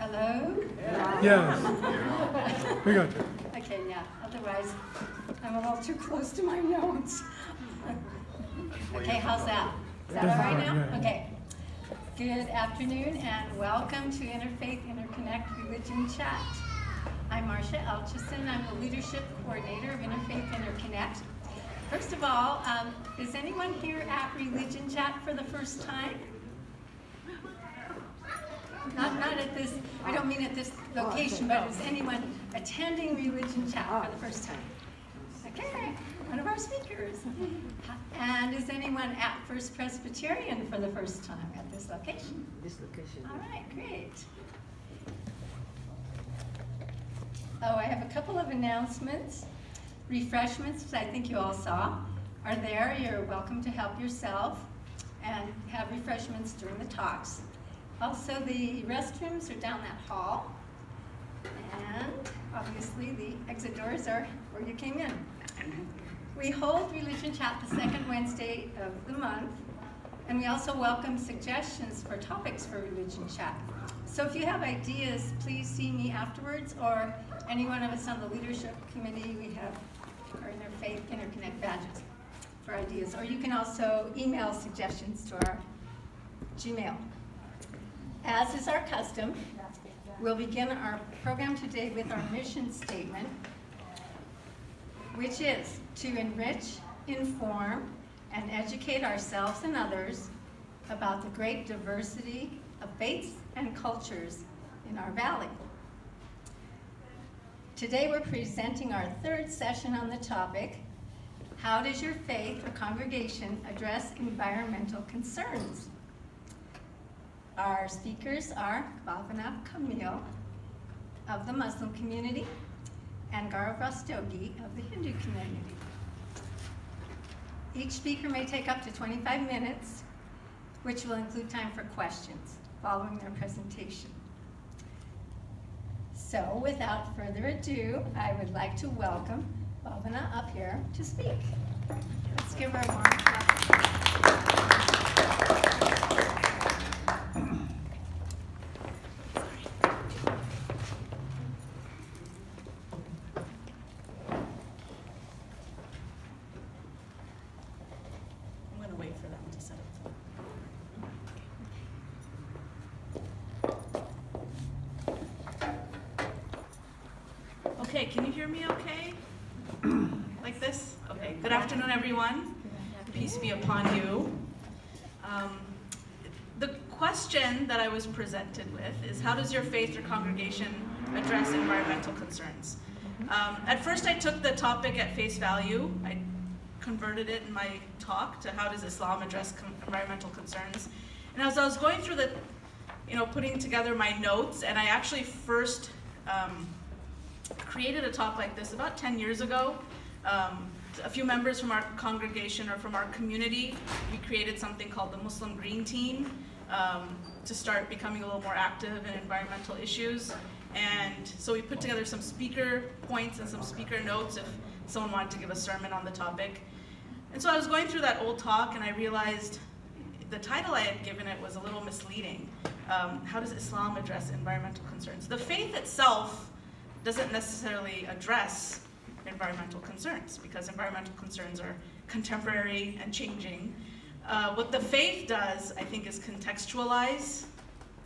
Hello? Yes. We got you. Okay, yeah. Otherwise, I'm a little too close to my notes. Okay, how's that? Is that all right now? Yeah. Okay. Good afternoon and welcome to Interfaith, Interconnect Religion Chat. I'm Marcia Elchison. I'm the Leadership Coordinator of Interfaith, Interconnect. First of all, is anyone here at Religion Chat for the first time? Not at this, I don't mean at this location, but is anyone attending Religion Chat for the first time? Okay, one of our speakers. And is anyone at First Presbyterian for the first time at this location? This location. All right, great. Oh, I have a couple of announcements. Refreshments, which I think you all saw, are there. You're welcome to help yourself and have refreshments during the talks. Also, the restrooms are down that hall. And obviously, the exit doors are where you came in. We hold Religion Chat the second Wednesday of the month. And we also welcome suggestions for topics for Religion Chat. So if you have ideas, please see me afterwards, or any one of us on the leadership committee. We have our Interfaith, Interconnect badges for ideas. Or you can also email suggestions to our Gmail. As is our custom, we'll begin our program today with our mission statement, which is to enrich, inform, and educate ourselves and others about the great diversity of faiths and cultures in our valley. Today we're presenting our third session on the topic, how does your faith or congregation address environmental concerns? Our speakers are Bhawana Kamil of the Muslim community and Gaurav Rastogi of the Hindu community. Each speaker may take up to 25 minutes, which will include time for questions following their presentation. So without further ado, I would like to welcome Bhawana up here to speak. Let's give her a warm applause. I'm going to wait for them to set up. Okay, can you hear me okay? Like this? Okay, good afternoon, everyone. Peace be upon you. The question that I was presented with is, how does your faith or congregation address environmental concerns? At first I took the topic at face value. I converted it in my talk to how does Islam address environmental concerns. And as I was going through the, putting together my notes, and I actually first created a talk like this about 10 years ago. A few members from our congregation or from our community, we created something called the Muslim Green Team to start becoming a little more active in environmental issues. And so we put together some speaker points and some speaker notes if someone wanted to give a sermon on the topic. And so I was going through that old talk and I realized the title I had given it was a little misleading. How does Islam address environmental concerns? The faith itself doesn't necessarily address environmental concerns because environmental concerns are contemporary and changing. What the faith does, I think, is contextualize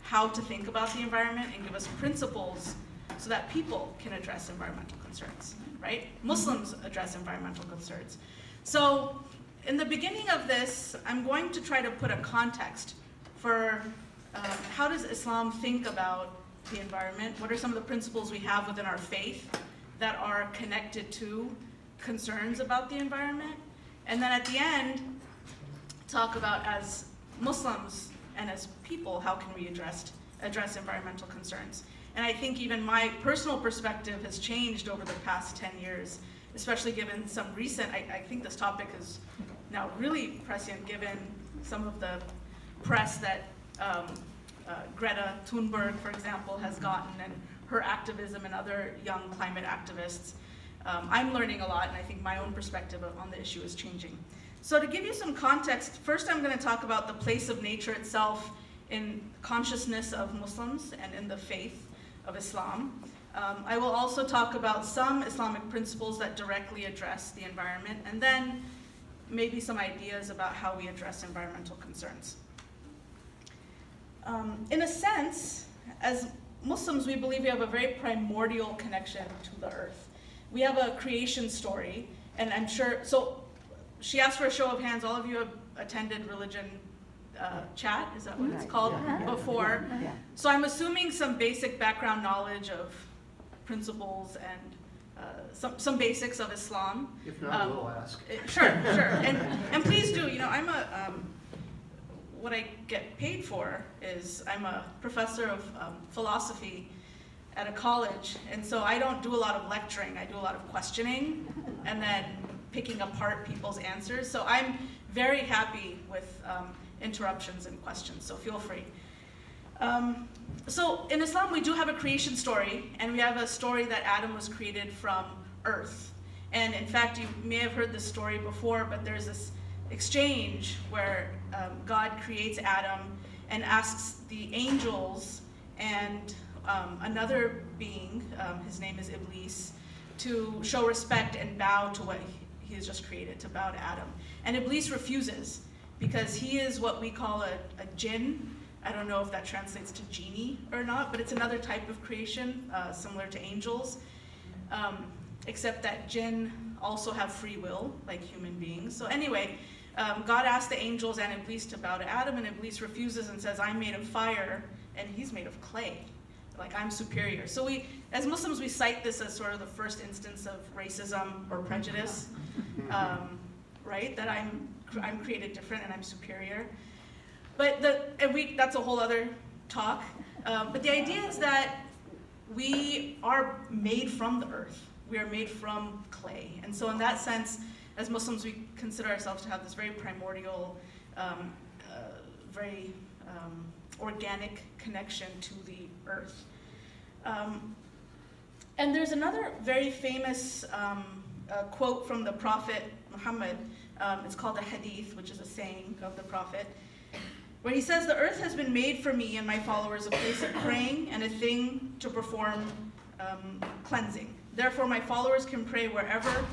how to think about the environment and give us principles so that people can address environmental concerns, right? Muslims address environmental concerns. So in the beginning of this, I'm going to try to put a context for how does Islam think about the environment? What are some of the principles we have within our faith that are connected to concerns about the environment? And then at the end, talk about as Muslims and as people, how can we address environmental concerns? And I think even my personal perspective has changed over the past 10 years, especially given some recent, I think this topic is now really prescient given some of the press that Greta Thunberg, for example, has gotten, and her activism and other young climate activists. I'm learning a lot, and I think my own perspective on the issue is changing. So to give you some context, first I'm going to talk about the place of nature itself in consciousness of Muslims and in the faith of Islam. I will also talk about some Islamic principles that directly address the environment, and then maybe some ideas about how we address environmental concerns. In a sense, as Muslims, we believe we have a very primordial connection to the earth. We have a creation story, and I'm sure, so she asked for a show of hands. All of you have attended religion chat, is that what it's called, before? Yeah. So I'm assuming some basic background knowledge of principles and some basics of Islam. If not, we'll ask. Sure. And please do, I'm what I get paid for is I'm a professor of philosophy at a college, and so I don't do a lot of lecturing, I do a lot of questioning and then picking apart people's answers. So I'm very happy with interruptions and questions, so feel free. So in Islam, we do have a creation story, and we have a story that Adam was created from earth. And in fact, you may have heard this story before, but there's this exchange where God creates Adam and asks the angels and another being, his name is Iblis, to show respect and bow to what he has just created, to bow to Adam. And Iblis refuses, because he is what we call a jinn. I don't know if that translates to genie or not, but it's another type of creation, similar to angels, except that jinn also have free will, like human beings. So anyway, God asked the angels and Iblis to bow to Adam, and Iblis refuses and says, I'm made of fire, and he's made of clay. Like, I'm superior. So we, as Muslims, we cite this as sort of the first instance of racism or prejudice, right? That I'm created different and I'm superior. But that's a whole other talk. But the idea is that we are made from the earth. We are made from clay. And so in that sense, as Muslims, we consider ourselves to have this very primordial, very organic connection to the earth. And there's another very famous quote from the Prophet Muhammad. It's called a hadith, which is a saying of the Prophet, where he says, the earth has been made for me and my followers a place of praying and a thing to perform cleansing. Therefore, my followers can pray wherever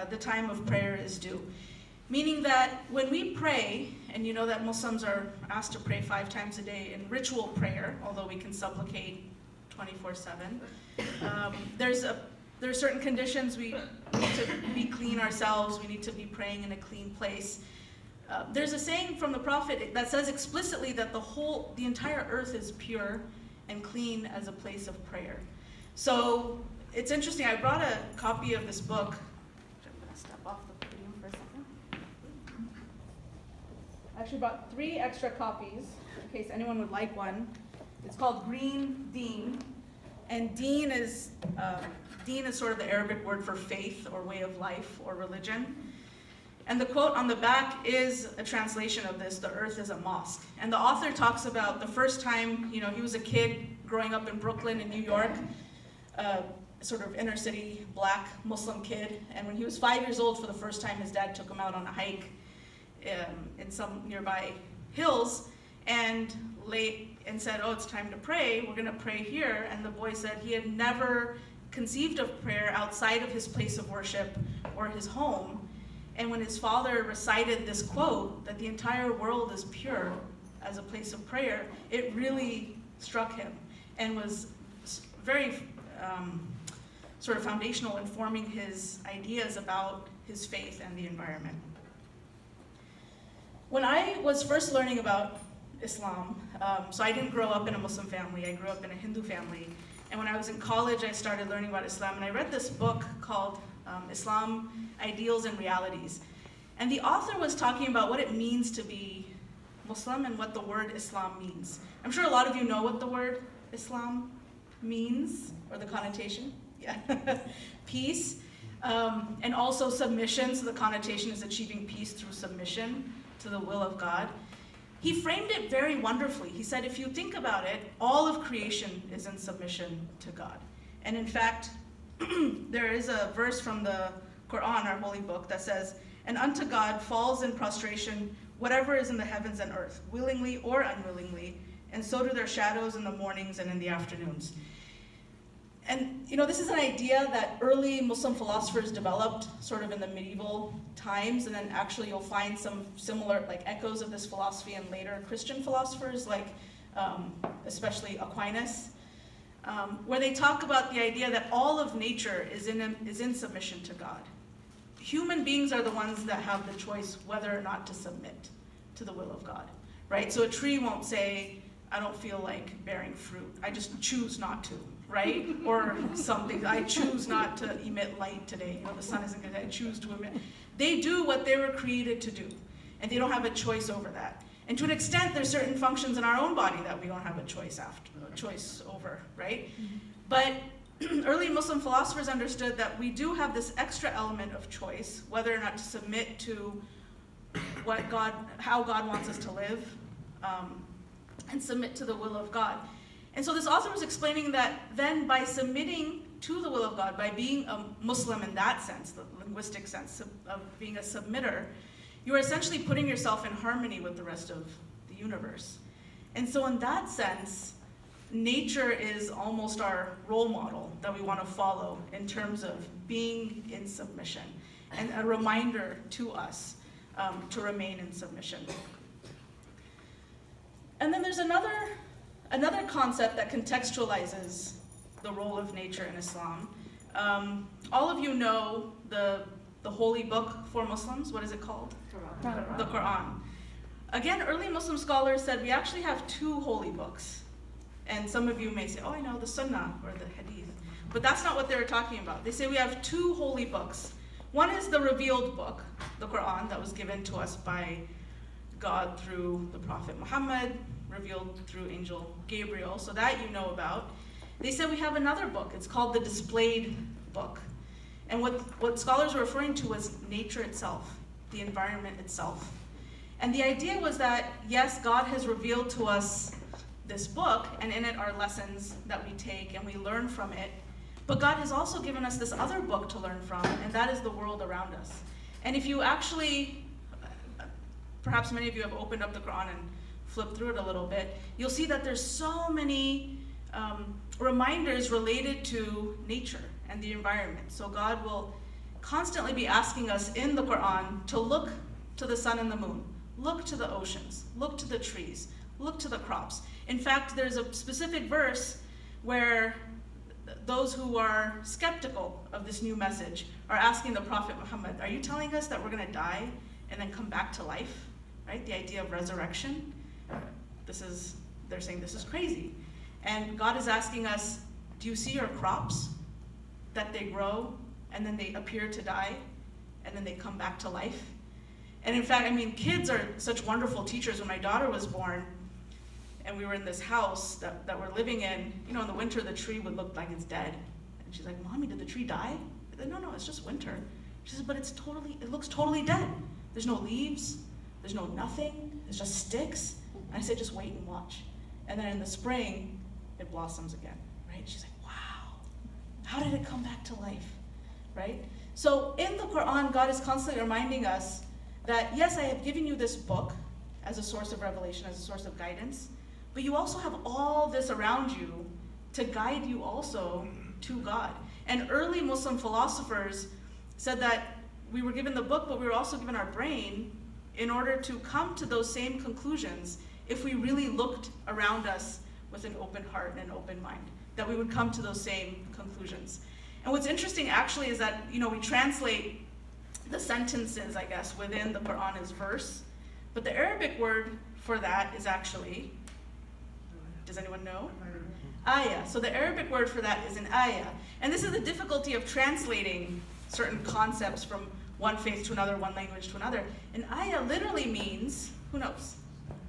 the time of prayer is due. Meaning that when we pray, and you know that Muslims are asked to pray 5 times a day in ritual prayer, although we can supplicate 24/7, there are certain conditions. We need to be clean ourselves. We need to be praying in a clean place. There's a saying from the Prophet that says explicitly that the entire earth is pure and clean as a place of prayer. So it's interesting. I brought a copy of this book. I'm going to step off the podium for a second. I actually brought 3 extra copies in case anyone would like one. It's called Greenthemed, and deen is sort of the Arabic word for faith or way of life or religion. And the quote on the back is a translation of this: the earth is a mosque. And the author talks about the first time, he was a kid growing up in Brooklyn in New York, sort of inner city black Muslim kid. And when he was 5 years old, for the first time, his dad took him out on a hike in some nearby hills and said, oh, it's time to pray. We're going to pray here. And the boy said he had never conceived of prayer outside of his place of worship or his home. And when his father recited this quote, that the entire world is pure as a place of prayer, it really struck him and was very sort of foundational in forming his ideas about his faith and the environment. When I was first learning about Islam, so I didn't grow up in a Muslim family, I grew up in a Hindu family. And when I was in college, I started learning about Islam, and I read this book called Islam, Ideals and Realities. And the author was talking about what it means to be Muslim and what the word Islam means. I'm sure a lot of you know what the word Islam means, or the connotation. Yeah, peace, and also submission. So the connotation is achieving peace through submission to the will of God. He framed it very wonderfully. He said, if you think about it, all of creation is in submission to God. And in fact, there is a verse from the Quran, our holy book, that says, and unto God falls in prostration whatever is in the heavens and earth, willingly or unwillingly, and so do their shadows in the mornings and in the afternoons. And this is an idea that early Muslim philosophers developed sort of in the medieval times, and then actually you'll find some similar echoes of this philosophy in later Christian philosophers, especially Aquinas, where they talk about the idea that all of nature is in submission to God. Human beings are the ones that have the choice whether or not to submit to the will of God, right? So a tree won't say, I don't feel like bearing fruit. I just choose not to, right? Or something, I choose not to emit light today. The sun isn't good, I choose to emit. They do what they were created to do, and they don't have a choice over that. And to an extent, there's certain functions in our own body that we don't have a choice over, right? Mm-hmm. But early Muslim philosophers understood that we do have this extra element of choice, whether or not to submit to how God wants us to live, and submit to the will of God. And so this author was explaining that then by submitting to the will of God, by being a Muslim in that sense, the linguistic sense of being a submitter, you are essentially putting yourself in harmony with the rest of the universe. And so in that sense, nature is almost our role model that we want to follow in terms of being in submission, and a reminder to us to remain in submission. And then there's another concept that contextualizes the role of nature in Islam. All of you know the holy book for Muslims. What is it called? Quran. The Quran. Again, early Muslim scholars said we actually have two holy books. And some of you may say, oh, I know the Sunnah or the Hadith. But that's not what they were talking about. They say we have two holy books. One is the revealed book, the Quran, that was given to us by God through the Prophet Muhammad, revealed through Angel Gabriel, so that you know about. They said we have another book. It's called the displayed book. And what scholars were referring to was nature itself, the environment itself. And the idea was that, yes, God has revealed to us this book, and in it are lessons that we take and we learn from it. But God has also given us this other book to learn from, and that is the world around us. And if you actually, perhaps many of you have opened up the Quran and flipped through it a little bit, you'll see that there's so many reminders related to nature and the environment. So God will constantly be asking us in the Quran to look to the sun and the moon, look to the oceans, look to the trees, look to the crops. In fact, there's a specific verse where those who are skeptical of this new message are asking the Prophet Muhammad, are you telling us that we're going to die and then come back to life? Right? The idea of resurrection. They're saying this is crazy. And God is asking us, do you see your crops? That they grow and then they appear to die and then they come back to life? And in fact, kids are such wonderful teachers. When my daughter was born and we were in this house that we're living in, in the winter the tree would look like it's dead. And she's like, Mommy, did the tree die? I said, no, it's just winter. She says, but it looks totally dead. There's no leaves, there's no nothing, there's just sticks. And I said, just wait and watch. And then in the spring, it blossoms again, right? She's like, wow, how did it come back to life, right? So in the Quran, God is constantly reminding us that, yes, I have given you this book as a source of revelation, as a source of guidance, but you also have all this around you to guide you also to God. And early Muslim philosophers said that we were given the book, but we were also given our brain in order to come to those same conclusions if we really looked around us with an open heart and an open mind, that we would come to those same conclusions. And what's interesting actually is that, we translate the sentences, I guess, within the Quran as verse, but the Arabic word for that is actually, does anyone know? Ayah. So the Arabic word for that is an ayah. And this is the difficulty of translating certain concepts from one faith to another, one language to another. An ayah literally means, who knows?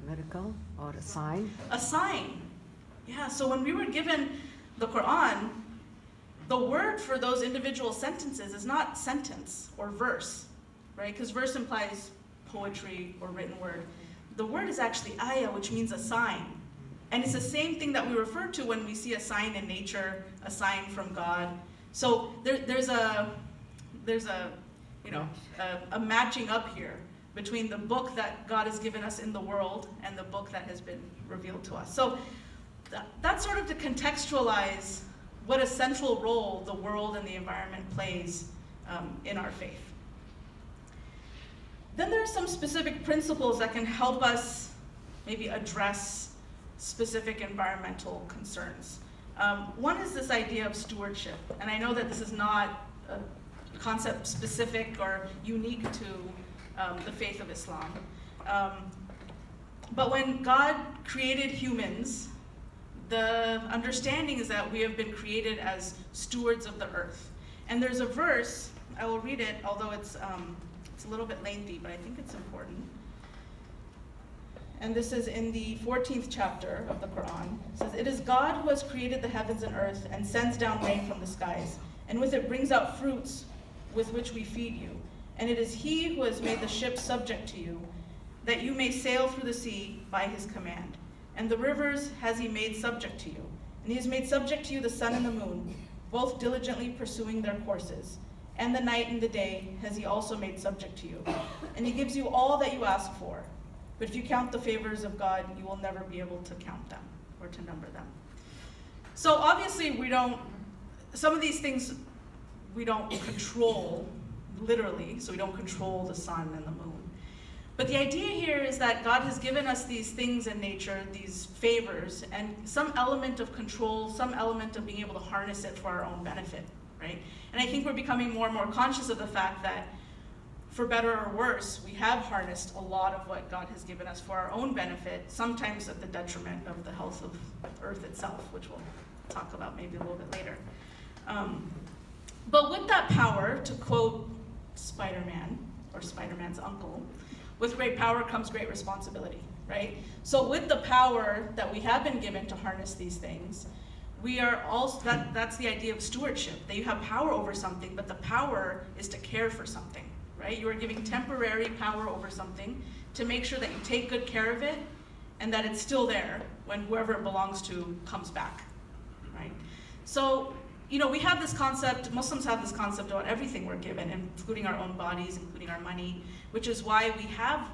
Miracle or a sign? A sign. Yeah, so when we were given the Quran, the word for those individual sentences is not sentence or verse, right? Because verse implies poetry or written word. The word is actually ayah, which means a sign. And it's the same thing that we refer to when we see a sign in nature, a sign from God. So there's a matching up here between the book that God has given us in the world and the book that has been revealed to us. So that's sort of to contextualize what a central role the world and the environment plays in our faith. Then there are some specific principles that can help us maybe address specific environmental concerns. One is this idea of stewardship, and I know that this is not a concept specific or unique to the faith of Islam. But when God created humans, the understanding is that we have been created as stewards of the earth. And there's a verse, I will read it, although it's a little bit lengthy, but I think it's important. And this is in the 14th chapter of the Quran. It says, "It is God who has created the heavens and earth and sends down rain from the skies, and with it brings out fruits with which we feed you. And it is he who has made the ships subject to you, that you may sail through the sea by his command. And the rivers has he made subject to you. And he has made subject to you the sun and the moon, both diligently pursuing their courses. And the night and the day has he also made subject to you. And he gives you all that you ask for. But if you count the favors of God, you will never be able to count them or to number them." So obviously some of these things we don't control literally, so we don't control the sun and the moon. But the idea here is that God has given us these things in nature, these favors, and some element of control, some element of being able to harness it for our own benefit, right? And I think we're becoming more and more conscious of the fact that, for better or worse, we have harnessed a lot of what God has given us for our own benefit, sometimes at the detriment of the health of Earth itself, which we'll talk about maybe a little bit later. But with that power, to quote Spider-Man, or Spider-Man's uncle, with great power comes great responsibility, right? So with the power that we have been given to harness these things, we are also, that's the idea of stewardship, that you have power over something, but the power is to care for something, right? You are giving temporary power over something to make sure that you take good care of it and that it's still there when whoever it belongs to comes back, right? So, we have this concept, Muslims have this concept about everything we're given, including our own bodies, including our money, which is why we have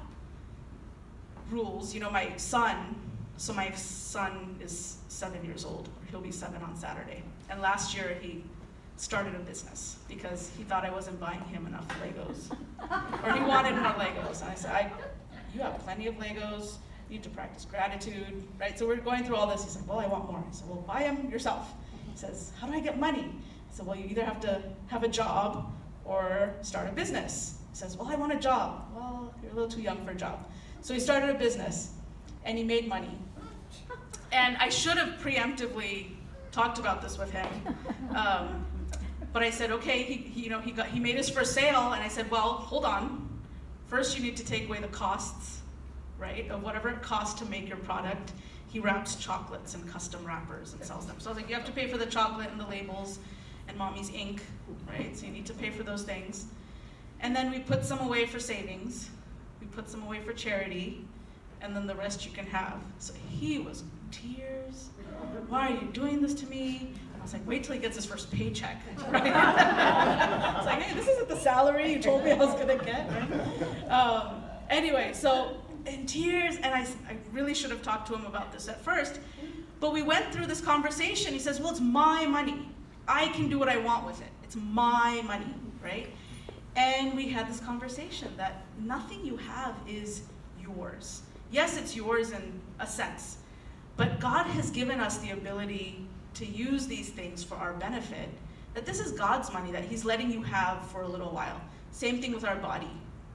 rules. My son is 7 years old. He'll be 7 on Saturday. And last year he started a business because he thought I wasn't buying him enough Legos. Or he wanted more Legos. And I said, you have plenty of Legos, you need to practice gratitude, right? So we're going through all this. He said, well, I want more. I said, well, buy them yourself. He says, how do I get money? I said, well, you either have to have a job or start a business. He says, well, I want a job. Well, you're a little too young for a job. So he started a business and he made money. And I should have preemptively talked about this with him. But I said, okay, he made his first sale, and I said, well, hold on. First you need to take away the costs, right, of whatever it costs to make your product. He wraps chocolates in custom wrappers and sells them. So I was like, you have to pay for the chocolate and the labels and mommy's ink, right? So you need to pay for those things. And then we put some away for savings. We put some away for charity. And then the rest you can have. So he was in tears. Why are you doing this to me? And I was like, wait till he gets his first paycheck, right? It's like, hey, this isn't the salary you told me I was gonna get, right? Anyway, so in tears, and I really should have talked to him about this at first, but we went through this conversation. He says, well, it's my money. I can do what I want with it. It's my money, right? And we had this conversation that nothing you have is yours. Yes, it's yours in a sense, but God has given us the ability to use these things for our benefit, that this is God's money that he's letting you have for a little while. Same thing with our body,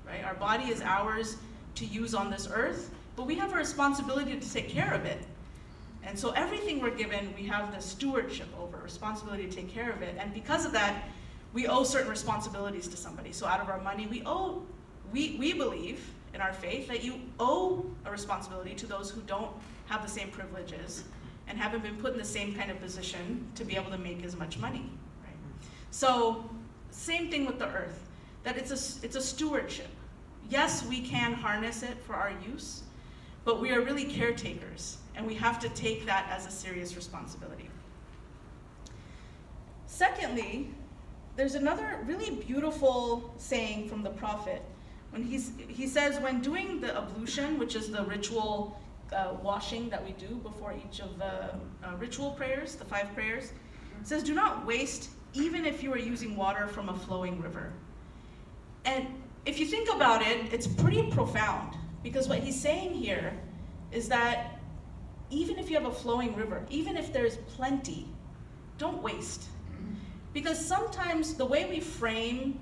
right? Our body is ours to use on this earth, but we have a responsibility to take care of it. And so everything we're given, we have the stewardship over, responsibility to take care of it. And because of that, we owe certain responsibilities to somebody. So out of our money, we believe in our faith that you owe a responsibility to those who don't have the same privileges and haven't been put in the same kind of position to be able to make as much money, right? So same thing with the earth, that it's a stewardship. Yes, we can harness it for our use, but we are really caretakers, and we have to take that as a serious responsibility. Secondly, there's another really beautiful saying from the prophet he says when doing the ablution, which is the ritual washing that we do before each of the ritual prayers, the 5 prayers, it says, do not waste even if you are using water from a flowing river. And if you think about it, it's pretty profound, because what he's saying here is that even if you have a flowing river, even if there's plenty, don't waste. Because sometimes the way we frame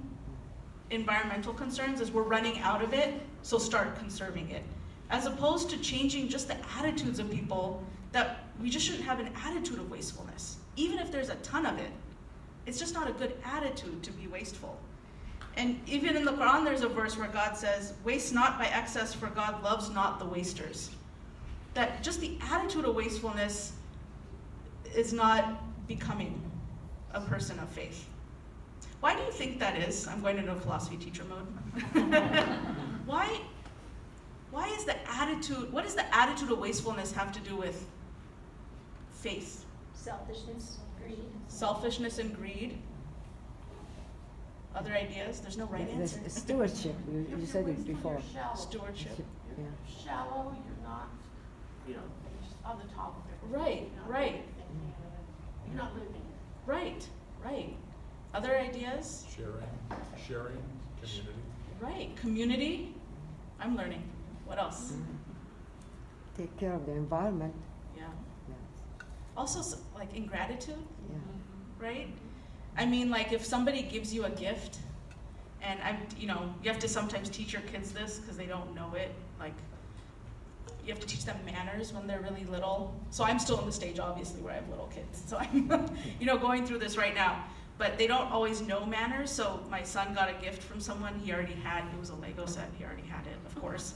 environmental concerns is we're running out of it, so start conserving it. As opposed to changing just the attitudes of people, that we just shouldn't have an attitude of wastefulness. Even if there's a ton of it, it's just not a good attitude to be wasteful. And even in the Quran, there's a verse where God says, waste not by excess, for God loves not the wasters. That just the attitude of wastefulness is not becoming a person of faith. Why do you think that is? I'm going into philosophy teacher mode. Why is the attitude, what does the attitude of wastefulness have to do with faith? Selfishness, greed. Selfishness and greed. Other ideas? There's no right answer. Stewardship, you said it before. Stewardship. Yeah. Shallow, you're not, you're just on the top of it. Right, right. You're not living it. Right, right. Other ideas? Sharing, community. Right. Community. I'm learning. What else? Take care of the environment. Yeah. Yeah. Also, like ingratitude, Yeah. right? I mean, like if somebody gives you a gift, and you have to sometimes teach your kids this because they don't know it. Like, you have to teach them manners when they're really little. So I'm still in the stage, obviously, where I have little kids. So I'm, going through this right now. But they don't always know manners. So my son got a gift from someone he already had. It was a Lego set. He already had it, of course.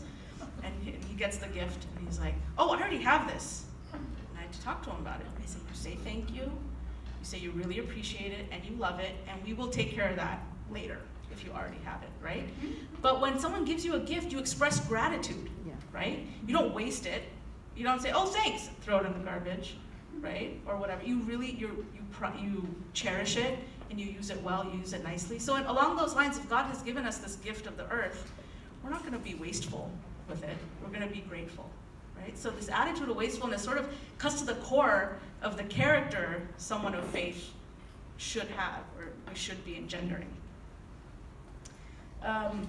And he gets the gift, and he's like, "Oh, I already have this." And I had to talk to him about it. I said, "You say thank you. You say you really appreciate it and you love it, and we will take care of that later if you already have it, right?" But when someone gives you a gift, you express gratitude, Yeah. right? You don't waste it. You don't say, "Oh, thanks," throw it in the garbage, right? Or whatever. You really you cherish it, and you use it well. You use it nicely. So along those lines, if God has given us this gift of the earth, we're not going to be wasteful with it. We're going to be grateful. Right? So this attitude of wastefulness sort of cuts to the core of the character someone of faith should have, or we should be engendering. And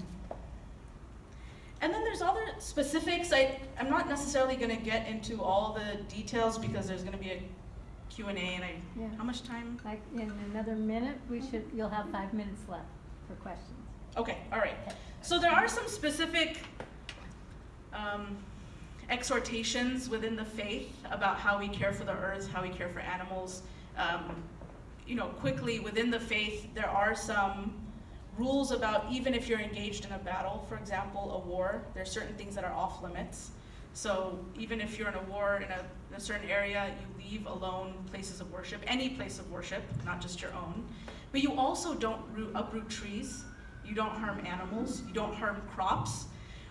then there's other specifics. I'm not necessarily going to get into all the details because there's going to be a Q&A, and Yeah. how much time? Like in another minute, you'll have 5 minutes left for questions. Okay, all right. So there are some specific exhortations within the faith about how we care for the earth, how we care for animals. Quickly within the faith, there are some rules about even if you're engaged in a battle, for example, a war, there are certain things that are off limits. So even if you're in a war in a certain area, you leave alone places of worship, any place of worship, not just your own. But you also don't uproot trees, you don't harm animals, you don't harm crops,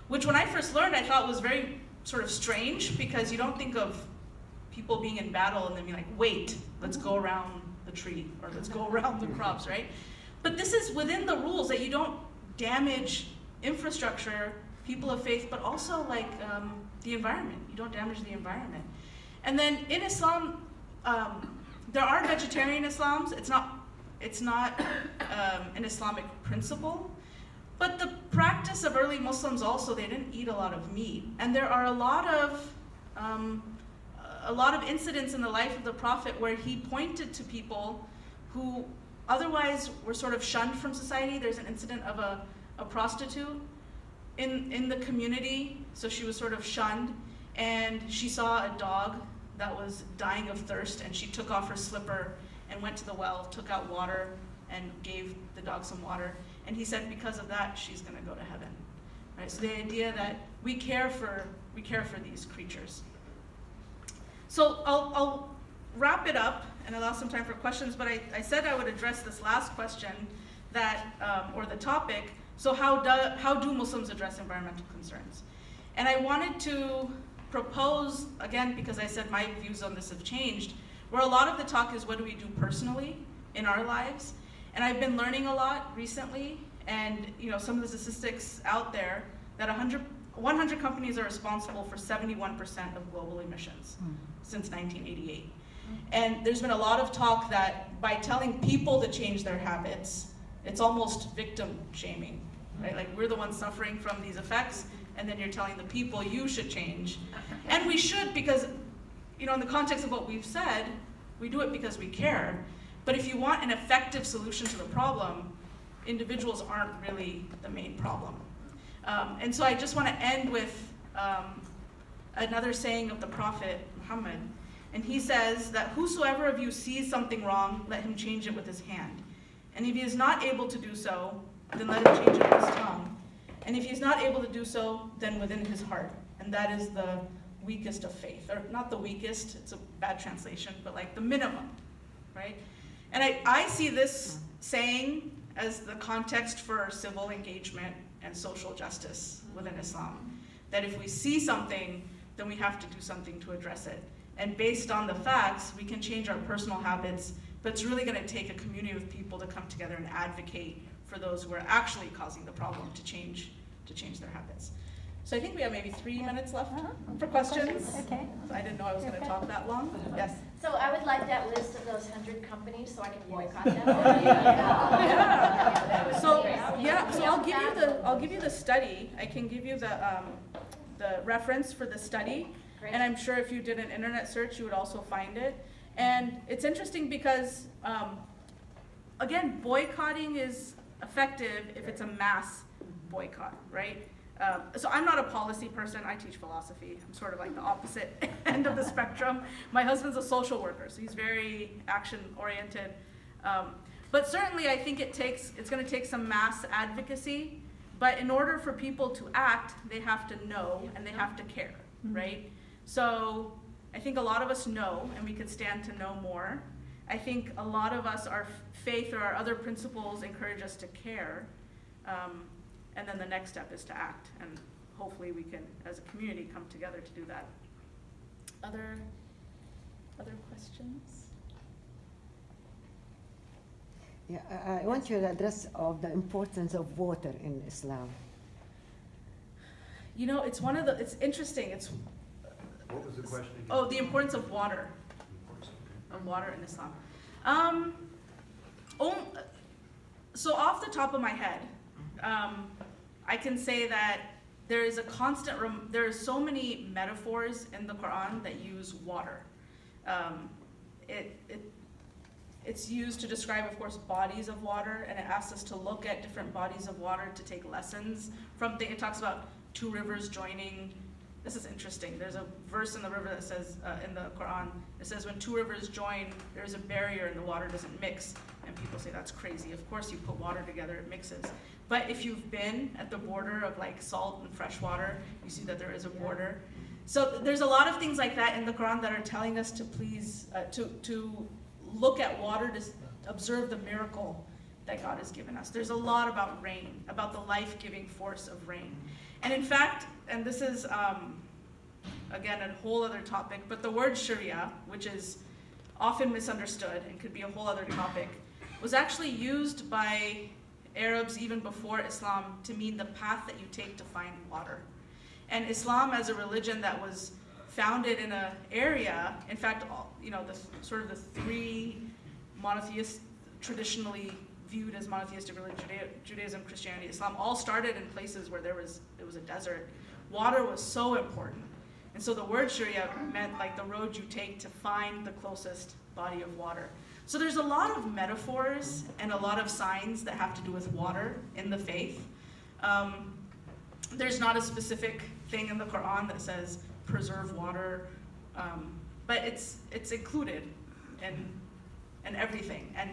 which when I first learned I thought was very sort of strange, because you don't think of people being in battle and then be like, wait, let's go around the tree, or let's go around the crops, right? But this is within the rules that you don't damage infrastructure, people of faith, but also like the environment. You don't damage the environment. And then in Islam, there are vegetarian Islams. It's not an Islamic principle. But the practice of early Muslims also, they didn't eat a lot of meat. And there are a lot of incidents in the life of the Prophet where he pointed to people who otherwise were sort of shunned from society. There's an incident of a prostitute in the community, so she was sort of shunned, and she saw a dog that was dying of thirst, and she took off her slipper and went to the well, took out water, and gave the dog some water. And he said because of that, she's going to go to heaven. Right? So the idea that we care for these creatures. So I'll wrap it up and allow some time for questions, but I said I would address this last question or the topic. So how do Muslims address environmental concerns? And I wanted to propose, again, because I said my views on this have changed, where a lot of the talk is what do we do personally in our lives. And I've been learning a lot recently, And some of the statistics out there that 100 companies are responsible for 71% of global emissions since 1988. And there's been a lot of talk that by telling people to change their habits, it's almost victim shaming, right? Like we're the ones suffering from these effects, and then you're telling the people you should change. And we should, because in the context of what we've said, we do it because we care. But if you want an effective solution to the problem, individuals aren't really the main problem. And so I just want to end with another saying of the Prophet Muhammad. And he says that whosoever of you sees something wrong, let him change it with his hand. And if he is not able to do so, then let him change it with his tongue. And if he is not able to do so, then within his heart. And that is the weakest of faith. Or not the weakest, it's a bad translation, but like the minimum, right? And I see this saying as the context for civil engagement and social justice within Islam. That if we see something, then we have to do something to address it. And based on the facts, we can change our personal habits, but it's really going to take a community of people to come together and advocate for those who are actually causing the problem to change their habits. So I think we have maybe 3 minutes left for questions. Okay. I didn't know I was going to talk that long. Yes. So I would like that list of those 100 companies so I can boycott them. Yeah. So I'll give you the study. I can give you the reference for the study. Great. And I'm sure if you did an internet search, you would also find it. And it's interesting because, again, boycotting is effective if it's a mass boycott, right? So I'm not a policy person, I teach philosophy. I'm sort of like the opposite end of the spectrum. My husband's a social worker, so he's very action-oriented. But certainly I think it's gonna take some mass advocacy, but in order for people to act, they have to know and they have to care, right? So I think a lot of us know, and we could stand to know more. I think a lot of us, our faith or our other principles encourage us to care. And then the next step is to act, and hopefully we can, as a community, come together to do that. Other questions? Yeah, I want you to address of the importance of water in Islam. It's interesting. What was the question again? Oh, the importance of water. Of water in Islam. So off the top of my head, I can say that there is a constant, there are so many metaphors in the Quran that use water. It's used to describe, of course, bodies of water, and it asks us to look at different bodies of water to take lessons from things. It talks about 2 rivers joining. This is interesting. There's a verse in the river that says, in the Quran, it says when 2 rivers join, there's a barrier and the water doesn't mix. And people say that's crazy. Of course you put water together, it mixes. But if you've been at the border of like salt and fresh water, you see that there is a border. So there's a lot of things like that in the Quran that are telling us to please, to look at water, to observe the miracle that God has given us. There's a lot about rain, about the life-giving force of rain. And in fact, and this is, again, a whole other topic, but the word Sharia, which is often misunderstood and could be a whole other topic, was actually used by Arabs even before Islam to mean the path that you take to find water. And Islam as a religion that was founded in an area, in fact, the sort of the 3 monotheists traditionally viewed as monotheistic religion, Judaism, Christianity, Islam, all started in places where it was a desert. Water was so important. And so the word Sharia meant like the road you take to find the closest body of water. So there's a lot of metaphors and a lot of signs that have to do with water in the faith. There's not a specific thing in the Quran that says preserve water, but it's included in everything, and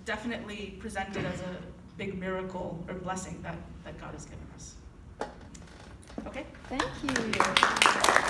definitely presented as a big miracle or blessing that God has given us. Okay? Thank you.